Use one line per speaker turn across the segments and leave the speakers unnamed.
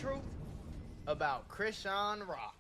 truth about Chrisean Rock.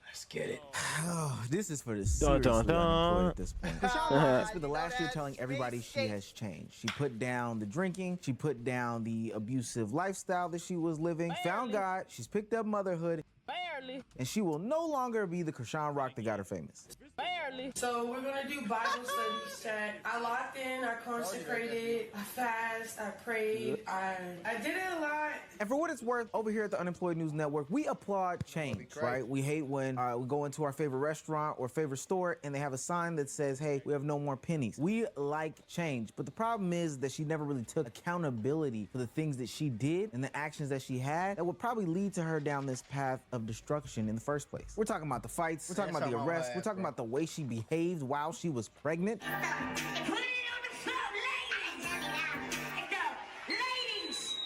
Let's get it.
Oh, this is for the
Dun,
seriously
dun, dun.
unemployed at this point. Chrisean Rock has spent the
You know
last year
that
telling everybody she
mistake.
has changed. She put down the drinking. She put down the abusive lifestyle that she was living. Found God. She's picked up motherhood.
Barely.
And she will no longer be the Chrisean Rock that got her famous.
Barely.
So we're gonna do Bible studies, chat. I locked in, I consecrated, I fast, I prayed, I did it a lot.
And for what it's worth, over here at the Unemployed News Network, we applaud change, right? We hate when we go into our favorite restaurant or favorite store and they have a sign that says, hey, we have no more pennies. We like change, but the problem is that she never really took accountability for the things that she did and the actions that she had that would probably lead to her down this path of destruction in the first place. We're talking about the fights, we're talking about the arrests, we're talking about the way she behaved while she was pregnant.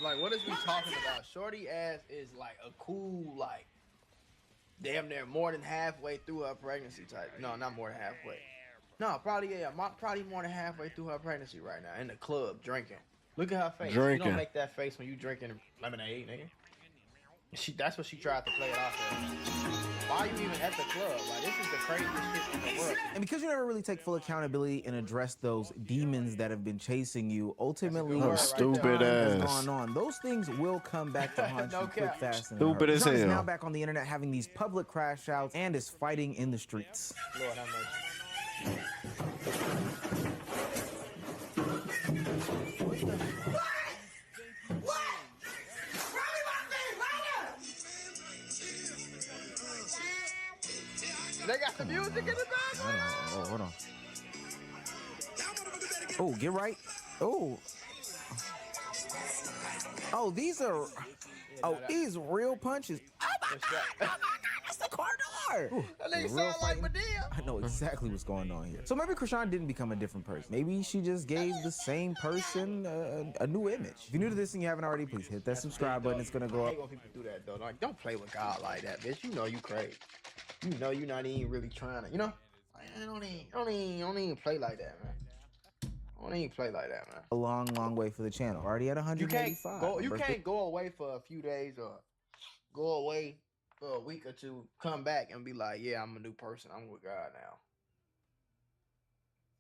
Like, what is we talking about? Shorty ass is like a cool, like, damn near more than halfway through her pregnancy type. No, not more than halfway. No, probably, yeah, probably more than halfway through her pregnancy right now in the club drinking. Look at her face. You
Drinking.
don't make that face when you drinking lemonade, nigga. That's what she tried to play it off of. Why are you even at the club? Like, this is the craziest shit in the world.
And because you never really take full accountability and address those demons that have been chasing you, ultimately,
Oh,
stupid
has
ass.
gone on. Those things will come back to haunt
No
you quick,
cap.
fast, and
Stupid as
Chrisean is
hell.
now back on the internet having these public crash outs and is fighting in the streets.
Lord have mercy. They got the music in the background.
Hold on. Oh, get right. Oh. Oh, these are. Oh, these real punches. Oh my God! That's the corridor.
That nigga sound like Medea.
I know exactly what's going on here. So maybe Chrisean didn't become a different person. Maybe she just gave the same person a new image. If you're new to this and you haven't already, please hit that subscribe button. It's gonna go
I
up.
hate when people do that though. Like, don't play with God like that, bitch. You know you crazy. You know you're not even really trying to. You know, like, I don't even play like that, man. I don't even play like that, man.
A long way for the channel. Already at
You
185.
can't go away for a few days or go away for a week or two, come back and be like, yeah, I'm a new person. I'm with God now.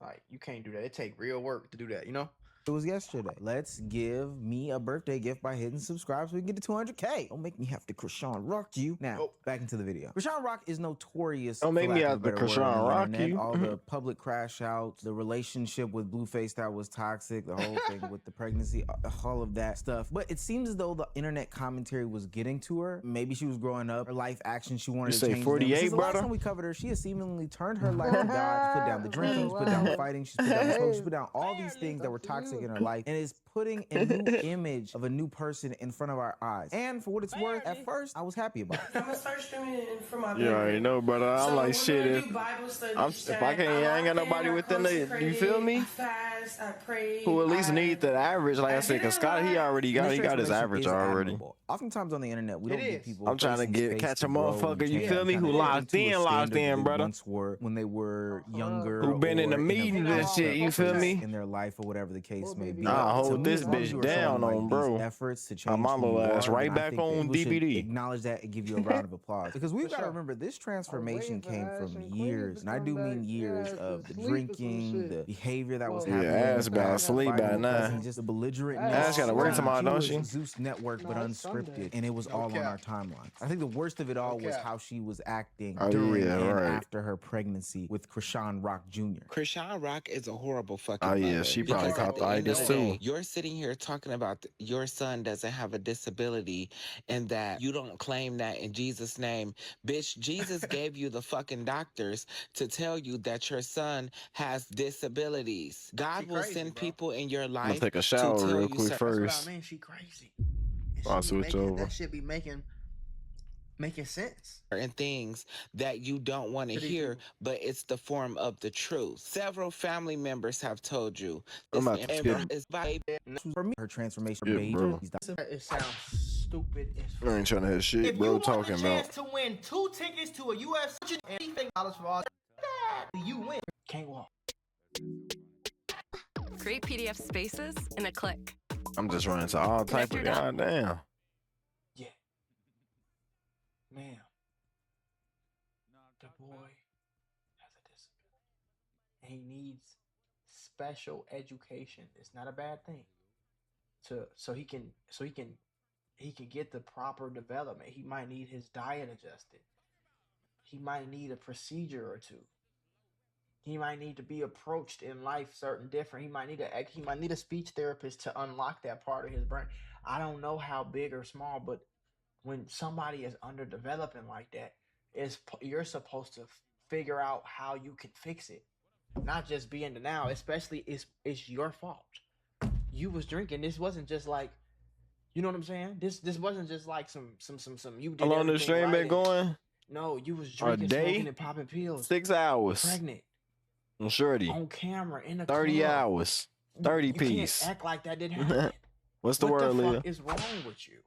Like, you can't do that. It take real work to do that, you know?
It was yesterday. Let's give me a birthday gift by hitting subscribe so we can get to 200K. Don't make me have to Chrisean Rock you. Now, back into the video. Chrisean Rock is notorious.
Don't make
for
me
lack
have
of
to
a better word,
Chrisean
on the
Rock
internet.
you.
All the public crash outs, the relationship with Blueface that was toxic, the whole thing with the pregnancy, all of that stuff. But it seems as though the internet commentary was getting to her. Maybe she was growing up. Her life actions, she wanted
You
to
say
change
48,
Since the last
brother?
time we covered her, she has seemingly turned her life to God. She's put down the drinking, she's put down the fighting, she's put down the smoke, she's put down all these things that were toxic in her life, and is putting a new image of a new person in front of our eyes. And for what it's worth, at first, I was happy about it.
I'm gonna start streaming for my
You already know, brother. I'm
So
like,
we're
shit.
gonna
If
do Bible studies,
if I
chat.
can't, I ain't got
locked
nobody
in, I
within the. You feel
consecrated,
me?
I fast, I prayed,
Who at least
I-
need the average, like I said,
did
cause
it
Scott, he
right.
already got,
This
he got his
transformation
average
is
already.
admirable. Oftentimes on the internet, we don't give people.
I'm trying to
place and space
catch a
to grow and
motherfucker, you
change
feel me,
and
who
kinda
locked
get to a
in,
standard that they
brother.
once were when they were younger.
Who been in the
or a
meetings and shit, you feel
place
me?
in their life or whatever the case may be.
Nah,
To
hold
me,
this
as long as
bitch
you are
down
showing, like,
on,
these
bro.
efforts to change
I'm on the
who you
ass
are,
right
then I
back
think
on
people should
DVD.
acknowledge that and give you a round of applause, because we've got to remember this transformation came from years, and I do mean years of the drinking, the behavior that was
Yeah,
happening.
ass about sleep by
fighting,
now.
fussing, just the belligerentness.
Ass gotta work
She
tomorrow, don't
was
she?
Zeus Network, but unscripted, and it was all on our timeline. I think the worst of it all was how she was acting
Oh,
during
yeah,
and
right.
after her pregnancy with Chrisean Rock Jr.
Chrisean Rock is a horrible fucking
Oh, yeah,
mother.
she probably
Because at
caught
the
the
end of
itis
the day,
too.
You're sitting here talking about your son doesn't have a disability and that you don't claim that in Jesus' name. Bitch, Jesus gave you the fucking doctors to tell you that your son has disabilities. God will send people in your
I'm gonna
life
take a
to
shower
tell
real
you
quick
certain
first.
That's what I mean. She crazy.
I'll switch over.
That shit be making sense.
and things that you don't want to hear, but it's the form of the truth. Several family members have told you
I'm
this
about to
Amber
skip.
is baby.
For me, her transformation
Yeah,
made
bro.
It sounds stupid as fuck.
I ain't trying to hear shit,
If
bro.
you want
Talking
the
about.
chance to win 2 tickets to a UFC and anything dollars for all, you win. Can't walk.
Create PDF spaces in a click.
I'm just running to all type of
Connect your
goddamn.
he needs special education. It's not a bad thing. So he can get the proper development. He might need his diet adjusted. He might need a procedure or two. He might need to be approached in life certain different. He might need a speech therapist to unlock that part of his brain. I don't know how big or small, but when somebody is underdeveloping like that, you're supposed to figure out how you can fix it, not just be in denial. Especially it's your fault. You was drinking. This wasn't just like, you know what I'm saying? This wasn't just like some you did.
How long the
everything
stream
right
been
and-
going?
No, you was drinking,
day?
smoking, and popping pills.
6 hours.
Pregnant
Shorty.
on camera in a
30
club.
hours. 30
You
piece.
can't act like that didn't happen.
What's the
what
word,
the
Leah?
fuck is wrong with you?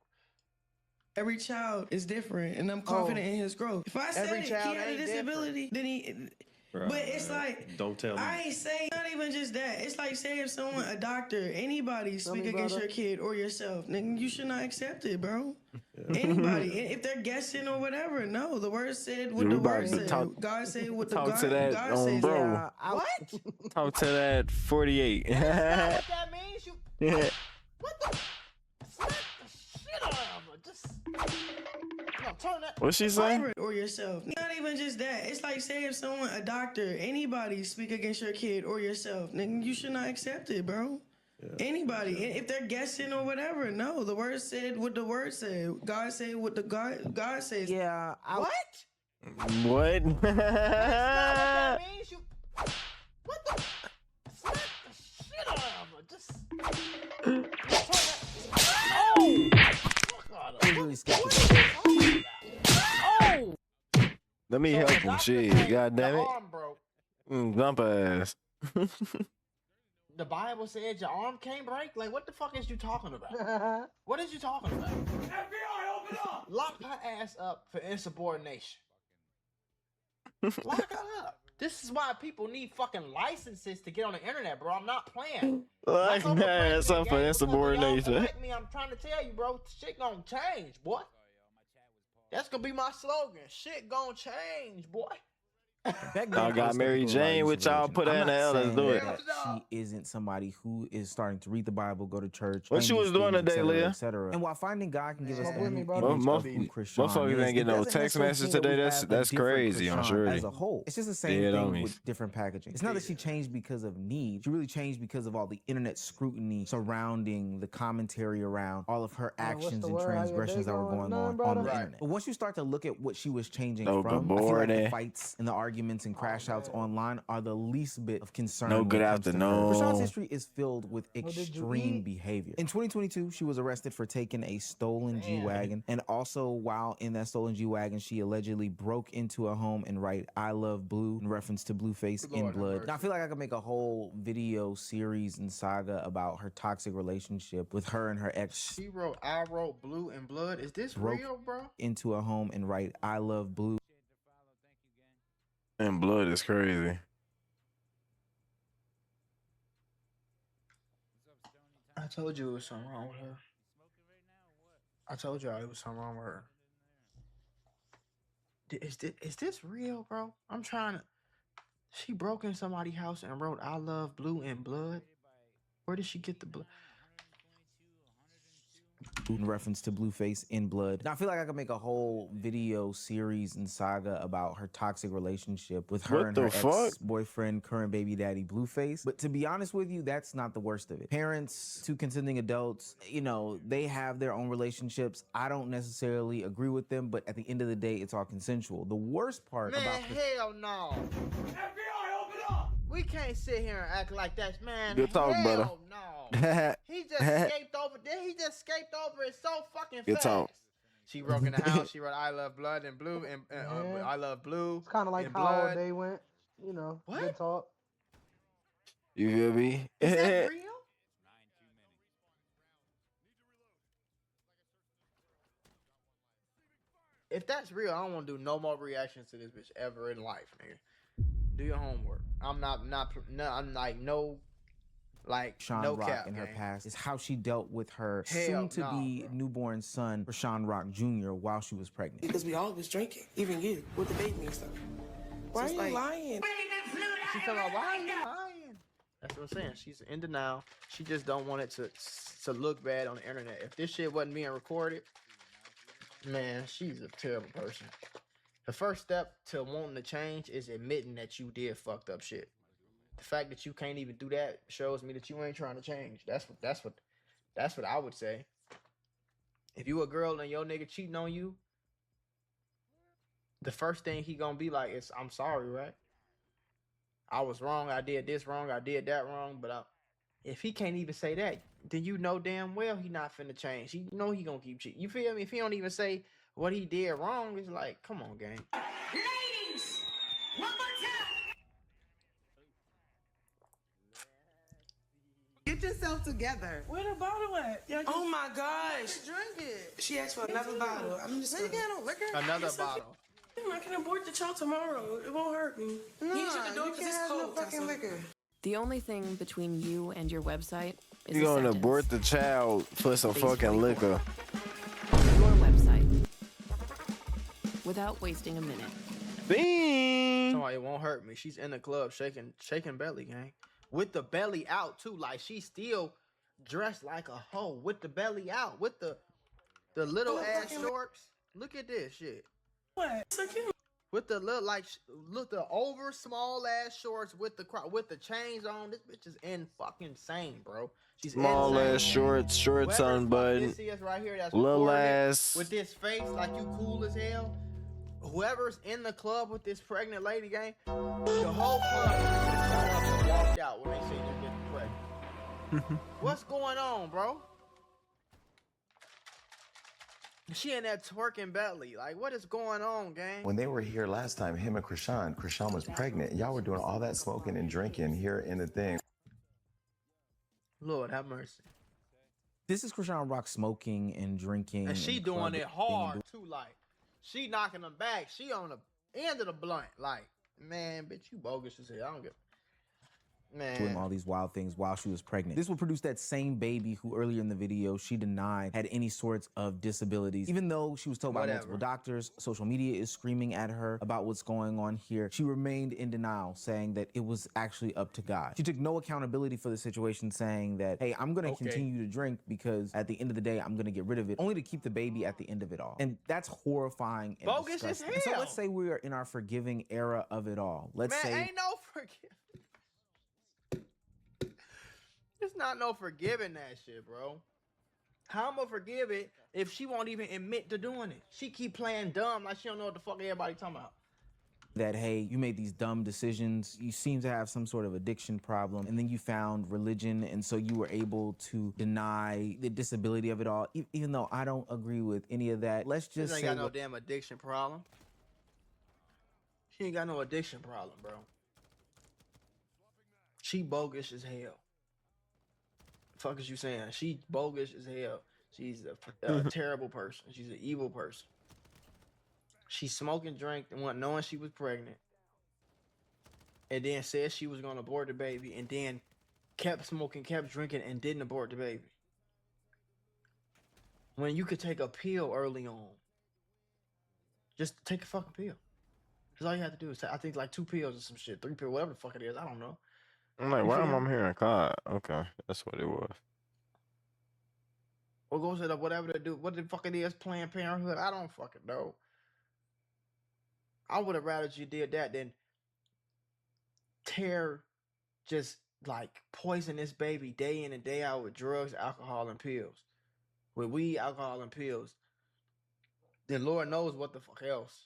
Every child is different, and I'm confident in his growth. If I said
Every
it, he
child
had a
ain't
disability, then he. But it's like,
don't tell me.
I ain't saying not even just that. It's like, say if someone, a doctor, anybody speak
me,
against
brother.
your kid or yourself, nigga, you should not accept it, bro. Anybody, if they're guessing or whatever, no. The word said what
Yeah, we
the
about
word
to
said.
talk-
God said what the
talk
God,
to that
God
on
says.
bro.
Yeah,
What?
Talk to that 48.
That's not what that means. You
Yeah.
what the? Slap the shit out of her. Just no, turn that.
What's she saying?
Or yourself. Not even just that. It's like, say if someone, a doctor, anybody speak against your kid or yourself, nigga, you should not accept it, bro. Anybody, if they're guessing or whatever, no. The word said what the word said. God said what the God says.
Yeah,
What?
What?
That's not what that means. You what the? Slap the shit out of her. Just turn that. Oh! Fuck out of
I'm
her.
really
What
skeptical.
are you talking about? Oh!
Let me
So
help
the
him.
doctor
Shit.
said
God damn
the
it.
arm broke.
Jump ass.
The Bible said your arm can't break. Like, what the fuck is you talking about? What is you talking about? FBI, open up! Lock her ass up for insubordination. Lock her up. This is why people need fucking licenses to get on the internet, bro. I'm not playing.
Like
Not over
that. That's
pregnant
up for
gang, because of y'all
insubordination.
correct me. I'm trying to tell you, bro. Shit gonna change, boy. That's gonna be my slogan. Shit gonna change, boy.
Beck
Y'all
being
got
so
Mary
skeptical about
Jane, which y'all
religion.
put her
I'm
in the
not
L. Let's
saying
do it.
that she isn't somebody who is starting to read the Bible, go to church.
What
claim
she
these
was doing
things,
today,
et cetera,
Leah?
et cetera. And while finding God can give us
Smoke
a
with
new
me,
image
brother.
of who Krishan
Motherfuckers
is,
ain't get
it
no
doesn't
text
necessarily
message
mean that
today.
we
That's
have a
that's
different
crazy. I'm
Krishan
sure.
as a whole. It's just the same
Yeah,
thing
homies.
with different packaging. It's not that she changed because of need. She really changed because of all the internet scrutiny surrounding the commentary around all of her actions
the
and
word? How your
transgressions
day
that were
going?
going on
Nothing,
on the
brother.
internet. But once you start to look at what she was changing
No
from,
good
I feel like the
morning.
fights and the arguments and crash outs
man.
online are the least bit of concern.
No
when
good
it comes to her.
afternoon.
Krishan's history is filled with
did you
extreme
eat?
behavior. In 2022, she was arrested for taking a stolen G-Wagon, and also while in that stolen G-Wagon, she allegedly broke into a home and write "I love Blue" in reference to Blueface
Lord
in
have
blood.
mercy.
Now, I feel like I could make a whole video series and saga about her toxic relationship with her and her ex.
She wrote, I wrote blue and blood. Is this
Broke-
real, bro?
Into a home and write "I love Blue."
And blood is crazy.
I told you it was something wrong with her. I told y'all it was something wrong with her. Is this real, bro? I'm trying to. She broke in somebody's house and wrote "I love Blue" in blood. Where did she get the blood?
In reference to Blueface in blood. Now, I feel like I could make a whole video series and saga about her toxic relationship with her
What
and
the
her
fuck?
ex-boyfriend, current baby daddy Blueface. But to be honest with you, that's not the worst of it. Parents, two consenting adults, you know, they have their own relationships. I don't necessarily agree with them, but at the end of the day, it's all consensual. The worst part
Man,
about
hell no. FBI, open up! We can't sit here and act like that, man.
Good talk,
hell
brother.
no. He just escaped over there. He just escaped over it so fucking
Good
fast.
talk.
She broke in the house. She wrote "I love blood" and blue and
Yeah.
I love blue.
It's kind of like
and
how our
blood.
day went. You know,
What?
good talk.
You feel me?
Is that real? If that's real, I don't want to do no more reactions to this bitch ever in life, nigga. Do your homework. I'm I'm like no
Sean
no
Rock
cap
in her
gang.
past is how she dealt with her
Hell
soon-to-be
no, bro.
newborn son, Rashawn Rock Jr., while she was pregnant.
Because we all was drinking, even you, with the baby and stuff. Why
So
are
it's
you
like-
lying?
Bring the flute
She's talking about why are you lying? That's what I'm saying. She's in denial. She just don't want it to look bad on the internet. If this shit wasn't being recorded, man, she's a terrible person. The first step to wanting to change is admitting that you did fucked up shit. The fact that you can't even do that shows me that you ain't trying to change. That's what I would say. If you a girl and your nigga cheating on you, the first thing he gonna be like is, I'm sorry, right? I was wrong. I did this wrong. I did that wrong. But if he can't even say that, then you know damn well he not finna change. You know he gonna keep cheating. You feel me? If he don't even say what he did wrong, it's like, come on, gang.
Ladies, one more time. Get yourself together.
Where the bottle at? Oh my gosh.
Drink it.
She asked for another bottle. I'm just
Nigga, no liquor.
Another bottle.
I can abort the child tomorrow. It won't hurt me.
No,
He shut the door
you
'cause
can't
it's
have no
cold,
fucking
Tessa.
liquor.
The only thing between you and your website is
You
a
gonna
sentence.
abort the child for some
Phase
fucking
44.
liquor?
Your website. Without wasting a minute.
Bing.
Somebody, it won't hurt me. She's in the club shaking belly, gang. With the belly out too. Like she's still dressed like a hoe with the belly out. With the little ass shorts. Look at this shit.
What? So cute.
With the look the over small ass shorts with the chains on. This bitch is insane, bro. She's
Small
insane.
ass shorts, shorts
Whoever the fuck
unbuttoned,
this is right here that's
little
recording it
ass.
with this face like you cool as hell. Whoever's in the club with this pregnant lady, gang, the whole club walked out when they see this bitch pregnant. What's going on, bro? She in that twerking belly. Like, what is going on, gang?
When they were here last time, him and Krishan was pregnant. Y'all were doing all that smoking and drinking here in the thing.
Lord have mercy.
This is Krishan Rock smoking and drinking.
And she doing
clubbing
it
and
hard too. Like, she knocking them back. She on the end of the blunt. Like, man, bitch, you bogus as hell. I don't get.
doing all these wild things while she was pregnant. This will produce that same baby who earlier in the video she denied had any sorts of disabilities. Even though she was told by multiple doctors, social media is screaming at her about what's going on here. She remained in denial, saying that it was actually up to God. She took no accountability for the situation, saying that, hey, I'm gonna continue to drink because at the end of the day, I'm gonna get rid of it, only to keep the baby at the end of it all. And that's horrifying and
bogus as
disgusting. And so
hell.
let's say we are in our forgiving era of it all. Let's
Man,
say
ain't no forgiving. It's not no forgiving that shit, bro. How I'm gonna forgive it if she won't even admit to doing it? She keep playing dumb like she don't know what the fuck everybody talking about.
that, hey, you made these dumb decisions, you seem to have some sort of addiction problem, and then you found religion, and so you were able to deny the disability of it all, even though I don't agree with any of that. Let's just
She
say
ain't got no damn addiction problem. She ain't got no addiction problem, bro. She bogus as hell. Fuck is you saying? She bogus as hell. She's a terrible person. She's an evil person. She smoked and drank and went knowing she was pregnant. And then said she was gonna abort the baby and then kept smoking, kept drinking, and didn't abort the baby. When you could take a pill early on. Just take a fucking pill. That's all you have to do is I think like 2 pills or some shit, 3 pills, whatever the fuck it is. I don't know.
I'm like,
You
why
feel
am
me?
I hearing COD? Okay, that's what it was.
Or goes to the whatever they do, what the fuck it is, Planned Parenthood. I don't fucking know. I would have rather you did that than just like poison this baby day in and day out with drugs, alcohol, and pills. With weed, alcohol, and pills. Then Lord knows what the fuck else.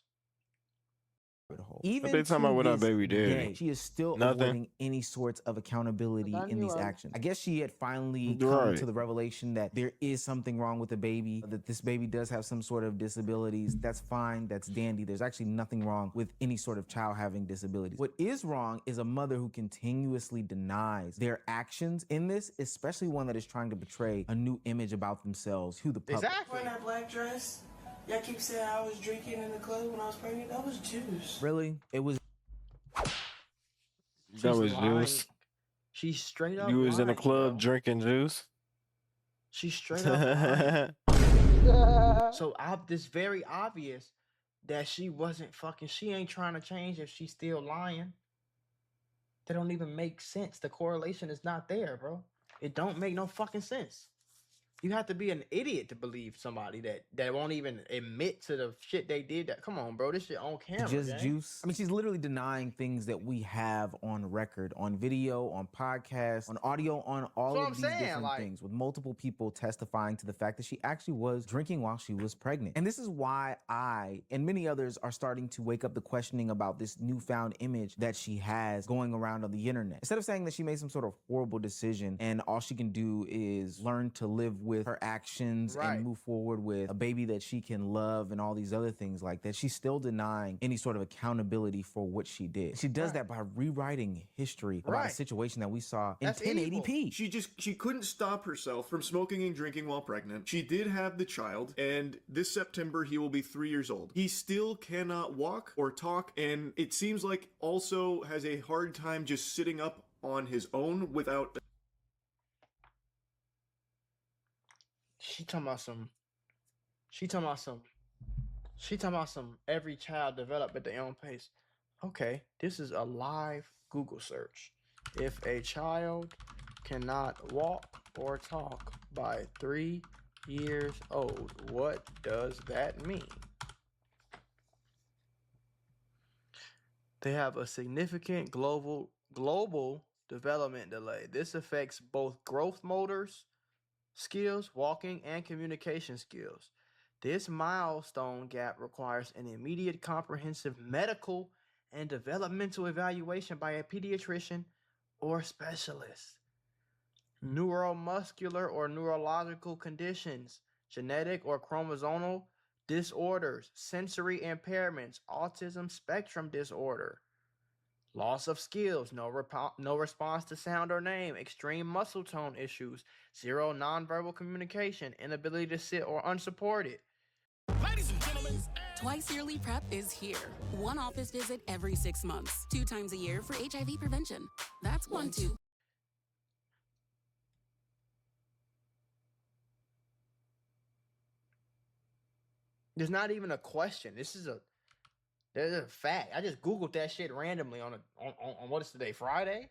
Even
they talking about what our
to this
baby did?
day, she is still
Nothing.
avoiding any sorts of accountability in these actions. I guess she had finally come
Right.
to the revelation that there is something wrong with the baby, that this baby does have some sort of disabilities. That's fine, that's dandy. There's actually nothing wrong with any sort of child having disabilities. What is wrong is a mother who continuously denies their actions in this, especially one that is trying to portray a new image about themselves to the public.
Wearing that black dress. Y'all keep saying I was drinking in the club when I was pregnant. That was juice.
Really? It was
That was
lying.
juice.
She's straight up
You was in a
lying,
club
bro.
drinking juice.
She's straight up lying. So this very obvious that she wasn't fucking. She ain't trying to change if she's still lying. They don't even make sense. The correlation is not there, bro. It don't make no fucking sense. You have to be an idiot to believe somebody that won't even admit to the shit they did. That come on, bro, this shit on camera.
Just
gang.
juice. I mean, she's literally denying things that we have on record, on video, on podcasts, on audio, on all
That's what
of
I'm
these
saying,
different
like-
things, with multiple people testifying to the fact that she actually was drinking while she was pregnant. And this is why I and many others are starting to wake up the questioning about this newfound image that she has going around on the internet. Instead of saying that she made some sort of horrible decision and all she can do is learn to live with her actions
Right.
and move forward with a baby that she can love and all these other things like that, she's still denying any sort of accountability for what she did. She does that by rewriting history about a
Right.
situation that we saw in
That's
1080p.
She couldn't stop herself from smoking and drinking while pregnant. She did have the child, and this September he will be 3 years old. He still cannot walk or talk, and it seems like also has a hard time just sitting up on his own without.
She talking about some every child develop at their own pace. Okay, this is a live Google search. If a child cannot walk or talk by 3 years old, what does that mean? They have a significant global development delay. This affects both growth motors skills, walking, and communication skills. This milestone gap requires an immediate comprehensive medical and developmental evaluation by a pediatrician or specialist. Neuromuscular or neurological conditions, genetic or chromosomal disorders, sensory impairments, autism spectrum disorder, loss of skills, no response to sound or name, extreme muscle tone issues, zero nonverbal communication, inability to sit or unsupported.
Ladies and gentlemen, Twice Yearly Prep is here. One office visit every 6 months, 2 times a year for HIV prevention. That's 1, 2.
There's not even a question. There's a fact. I just Googled that shit randomly on what is today, Friday?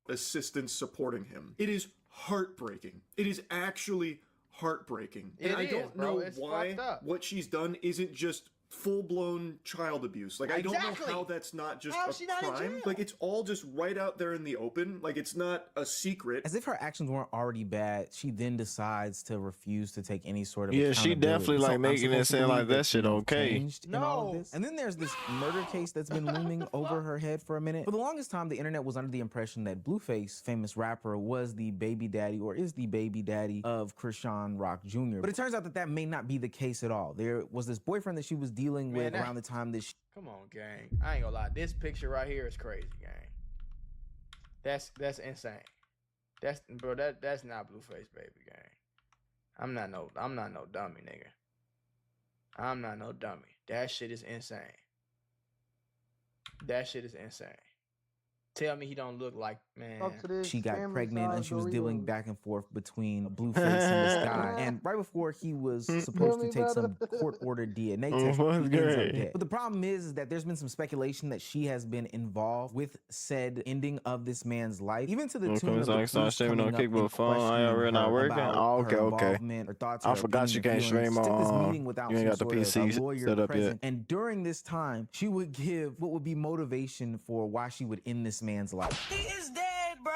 Assistance supporting him. It is heartbreaking. It is actually heartbreaking. And I don't know why what she's done isn't just full-blown child abuse. Like, I don't know how that's not just a crime. Like, it's all just right out there in the open. Like, it's not a secret.
As if her actions weren't already bad, she then decides to refuse to take any sort of
Yeah, she definitely like making it sound like that shit okay.
No. And then there's this murder case that's been looming over her head for a minute. For the longest time, the internet was under the impression that Blueface, famous rapper, was the baby daddy or is the baby daddy of Krishan Rock Jr. But it turns out that that may not be the case at all. There was this boyfriend that she was dealing with around the time that
Come on, gang. I ain't gonna lie. This picture right here is crazy, gang. That's insane. That's not Blueface baby, gang. I'm not no dummy, nigga. I'm not no dummy. That shit is insane. That shit is insane. Tell me he don't look like, man.
she got pregnant and she was dealing back and forth between Blueface and this guy. And right before he was supposed to take some court-ordered DNA test, he ends up dead. But the problem is that there's been some speculation that she has been involved with said ending of this man's life, even to the tune of the police coming up and questioning her about her involvement, her thoughts,
I
her
forgot you can't
opinion,
stream
took this
on.
meeting without
You ain't got
some
the
sort of
PC
a lawyer
set up yet.
present. And during this time, she would give what would be motivation for why she would end this man's life.
He is dead, bro.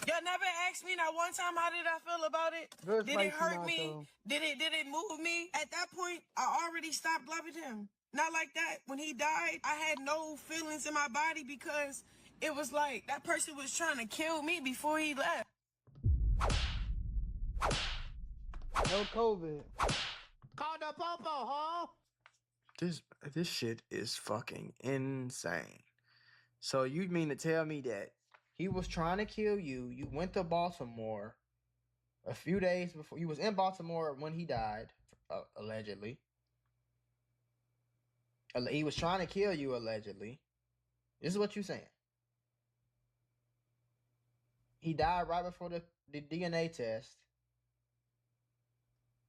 Y'all never asked me not one time how did I feel about it? Did it hurt me? Did it move me? At that point, I already stopped loving him. Not like that. When he died, I had no feelings in my body because it was like that person was trying to kill me before he left.
No COVID. Call the popo, huh? This shit is fucking insane. So you mean to tell me that he was trying to kill you? You went to Baltimore a few days before. You was in Baltimore when he died, allegedly. He was trying to kill you, allegedly. This is what you saying. He died right before the DNA test.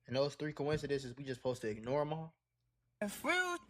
And those 3 coincidences, we just supposed to ignore them all?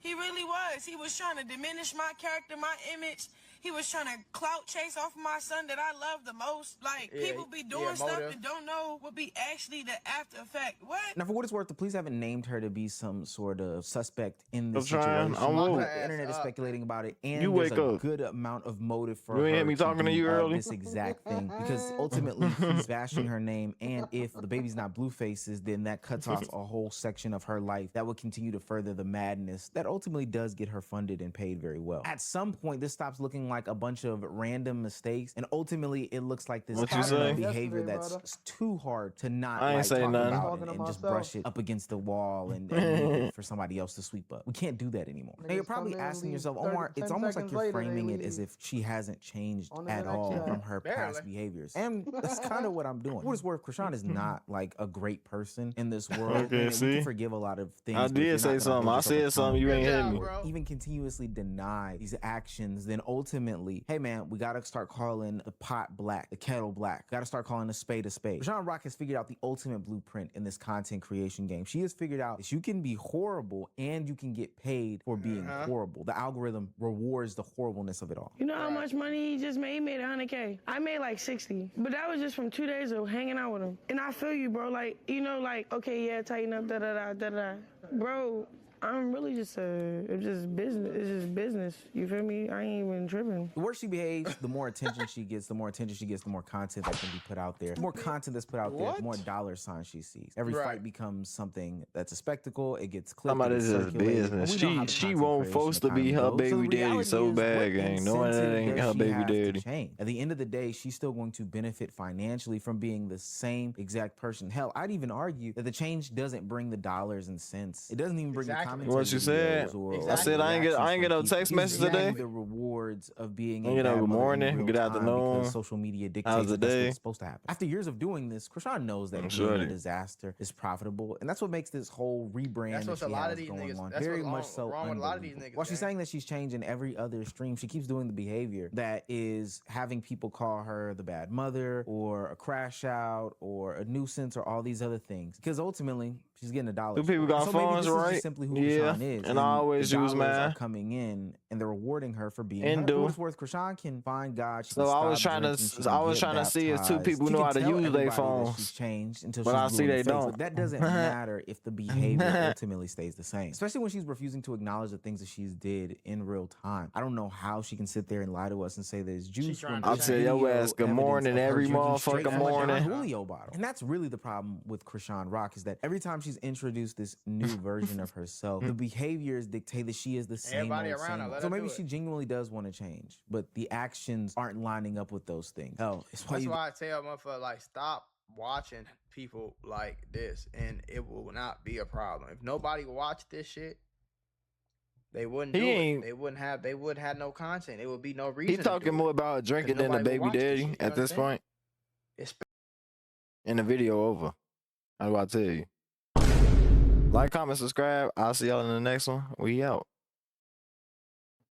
He really was. He was trying to diminish my character, my image.
he was trying to clout chase off of my son that I love the most. Like, people be doing stuff and don't know what be actually the after effect. What?
Now, for what it's worth, the police haven't named her to be some sort of suspect in this
trying.
situation.
I'm woke.
The internet is speculating about it, and
You
there's
wake
a
up.
good amount of motive for
You ain't
her
hear me talking to
do,
you early?
this exact thing, because ultimately he's bashing her name, and if the baby's not Blueface's, then that cuts off a whole section of her life that would continue to further the madness that ultimately does get her funded and paid very well. At some point, this stops looking like a bunch of random mistakes, and ultimately it looks like this
What you
pattern of
say?
behavior that's too hard to not
I ain't
like,
say
talk
nothing.
about and just brush it up against the wall and leave it for somebody else to sweep up. We can't do that anymore. Now you're probably asking yourself, Omar, it's almost like you're framing it as if she hasn't changed at all from her past behaviors. And that's kind of what I'm doing. For what it's worth, Krishan is not like a great person in this world.
Okay,
and
see?
we can forgive a lot of things.
I
but if you're
did say
not gonna
something.
hold
I
yourself
said something. You ain't hear me.
accountable, even continuously deny these actions, then ultimately, hey man, we gotta start calling the pot black, the kettle black. Gotta start calling a spade a spade. Krishan Rock has figured out the ultimate blueprint in this content creation game. She has figured out that you can be horrible and you can get paid for being horrible. The algorithm rewards the horribleness of it all.
You know how much money he just made? He made 100K. I made like 60, but that was just from 2 days of hanging out with him. And I feel you, bro. Like, you know, like, okay, yeah, tighten up, da da da da da. Bro, I'm really just it's just business. It's just business. You feel me? I ain't even tripping.
The worse she behaves, the more attention she gets, the more attention she gets, the more content that can be put out there. The more content that's put out there, the more dollar signs she sees. Every fight becomes something that's a spectacle. It gets clipped.
Somebody
it gets
this is
circulated.
business.
And we know how the
She
content
won't
creation
supposed to be
economy
her
goes. So
baby
the
daddy
reality
so
is,
bad,
what
gang. Knowing that
incentive
ain't
does
her
she
baby
have to
daddy.
change? At the end of the day, she's still going to benefit financially from being the same exact person. Hell, I'd even argue that the change doesn't bring the dollars and cents. It doesn't even bring the commentary.
What you said?
videos or
I said I ain't get no
people.
text
He's
message
getting
today.
the rewards of being
You know,
bad
good
mother in
morning,
real
good
time
afternoon.
because social media dictates
How's the
that that's
day?
what's supposed to happen. After years of doing this, Krishan knows that being
Shorty.
a disaster is profitable, and that's what makes this whole rebrand
That's
that
what's
she
a lot
has
of these
going
niggas.
on
That's
very
what's
much so
wrong with a lot of these
unbelievable.
niggas.
While she's saying that she's changing every other stream, she keeps doing the behavior that is having people call her the bad mother or a crash out or a nuisance or all these other things, because ultimately she's getting $1.
Do people got
so maybe
phones,
this is
right?
just simply who
Yeah,
Krishan is,
and I always
the
use
dollars are
mine.
coming in and they're rewarding her for being
And
her.
do.
For what it's worth, Krishan can find God. She
So
can
I was
stop
trying
drinking,
to,
she can
I was
get
trying to see if two
baptized.
people
She
know
can
how to
tell
use their
everybody that
phone.
she's changed until
But
she's
I
blue
see
in the
they
face.
don't.
But that doesn't matter if the behavior ultimately stays the same. Especially when she's refusing to acknowledge the things that she's did in real time. I don't know how she can sit there and lie to us and say there's juice. When
I'll tell your ass good morning every motherfucking morning.
Julio bottle. And that's really the problem with Krishan Rock, is that every time she's introduced this new version of herself, the behaviors dictate that she is the same
Everybody
old,
around
same
her,
old.
let
So
her
maybe
do
she
it.
genuinely does want to change, but the actions aren't lining up with those things. Hell, it's why
That's
you
why I tell motherfuckers, like, stop watching people like this, and it will not be a problem. If nobody watched this shit, they wouldn't do it. They wouldn't have. They would have no content. It would be no reason.
He talking more about drinking than the baby daddy at this point. And the video over. How do I tell you? Like, comment, subscribe. I'll see y'all in the next one. We out.